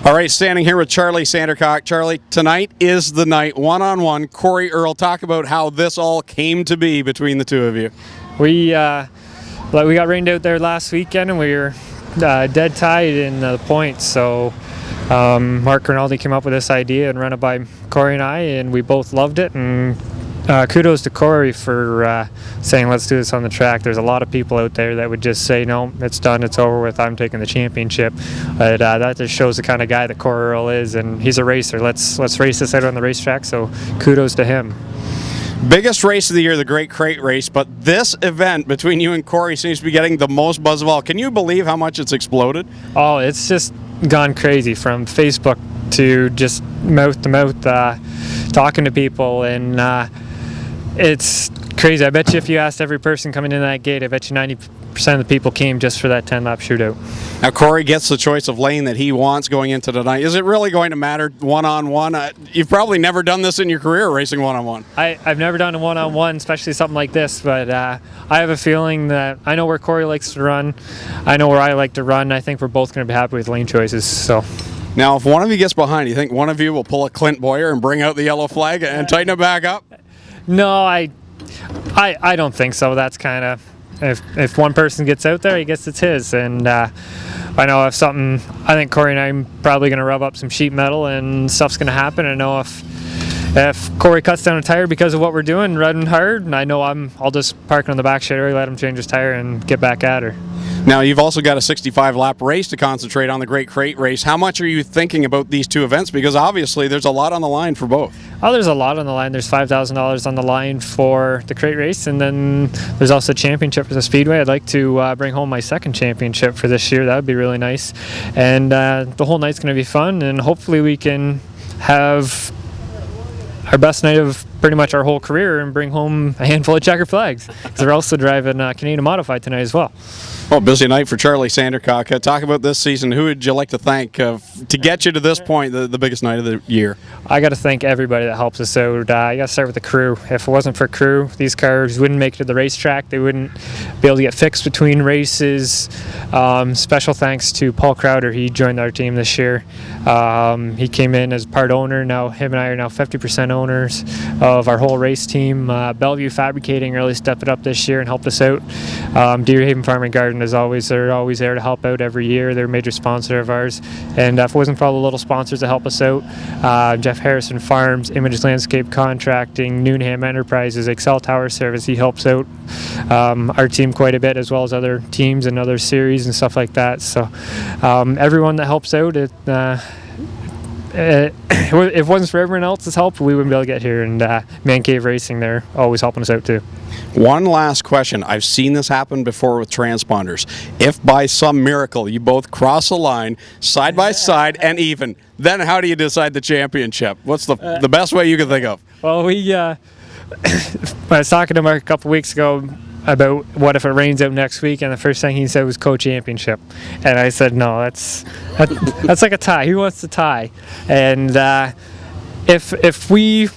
All right, standing here with Charlie Sandercock. Charlie, tonight is the night, one-on-one. Corey Earl, talk about how this all came to be between the two of you. We got rained out there last weekend, and we were dead tied in the points. So Mark Rinaldi came up with this idea and ran it by Corey and I, and we both loved it. And kudos to Corey for saying, let's do this on the track. There's a lot of people out there that would just say, no, it's done, it's over with, I'm taking the championship. But that just shows the kind of guy that Corey Earl is, and he's a racer. Let's race this out on the racetrack, so kudos to him. Biggest race of the year, the Great Crate Race, but this event between you and Corey seems to be getting the most buzz of all. Can you believe how much it's exploded? Oh, it's just gone crazy, from Facebook to just mouth to mouth, talking to people, and it's crazy. I bet you if you asked every person coming in that gate, I bet you 90% of the people came just for that 10-lap shootout. Now, Corey gets the choice of lane that he wants going into tonight. Is it really going to matter one-on-one? You've probably never done this in your career, racing one-on-one. I've never done a one-on-one, especially something like this, but I have a feeling that I know where Corey likes to run. I know where I like to run. I think we're both going to be happy with lane choices. So. Now, if one of you gets behind, you think one of you will pull a Clint Boyer and bring out the yellow flag and tighten it back up? No, I don't think so. That's kind of, if one person gets out there, I guess it's his. And I know if something, I think Corey and I are probably going to rub up some sheet metal and stuff's going to happen. I know if Corey cuts down a tire because of what we're doing, running hard, and I know I'll just park on the back straightaway, let him change his tire, and get back at her. Now, you've also got a 65-lap race to concentrate on, the Great Crate Race. How much are you thinking about these two events? Because obviously there's a lot on the line for both. Oh, there's a lot on the line. There's $5,000 on the line for the Crate Race, and then there's also a championship for the Speedway. I'd like to bring home my second championship for this year. That would be really nice. And the whole night's going to be fun, and hopefully we can have our best night of pretty much our whole career and bring home a handful of checker flags, because we're also driving Canadian Modified tonight as well. Well, busy night for Charlie Sandercock. Talk about this season. Who would you like to thank to get you to this point, the biggest night of the year? I got to thank everybody that helps us out. I got to start with the crew. If it wasn't for crew, these cars wouldn't make it to the racetrack. They wouldn't be able to get fixed between races. Special thanks to Paul Crowder. He joined our team this year. He came in as part owner. Now him and I are now 50% owners of our whole race team. Bellevue Fabricating really stepped it up this year and helped us out. Deer Haven Farm and Garden, as always, they're always there to help out every year. They're a major sponsor of ours. And if it wasn't for all the little sponsors that help us out, Jeff Harrison Farms, Image Landscape Contracting, Newnham Enterprises, Excel Tower Service, he helps out our team quite a bit, as well as other teams and other series and stuff like that. So everyone that helps out, if it wasn't for everyone else's help, we wouldn't be able to get here. And Man Cave Racing, they're always helping us out too. One last question. I've seen this happen before with transponders. If by some miracle you both cross a line side by side and even, then how do you decide the championship? What's the best way you can think of? Well, I was talking to Mark a couple weeks ago about what if it rains out next week, and the first thing he said was co-championship, and I said no, that's like a tie. Who wants to tie? And if we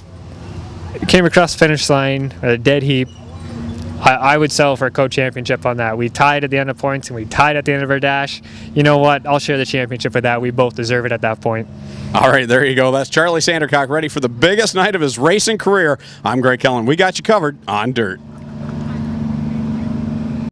came across the finish line at a dead heap, I would settle for a co-championship on that. We tied at the end of points and we tied at the end of our dash. You know what? I'll share the championship with that. We both deserve it at that point. All right, there you go. That's Charlie Sandercock, ready for the biggest night of his racing career. I'm Greg Kellen. We got you covered on Dirt.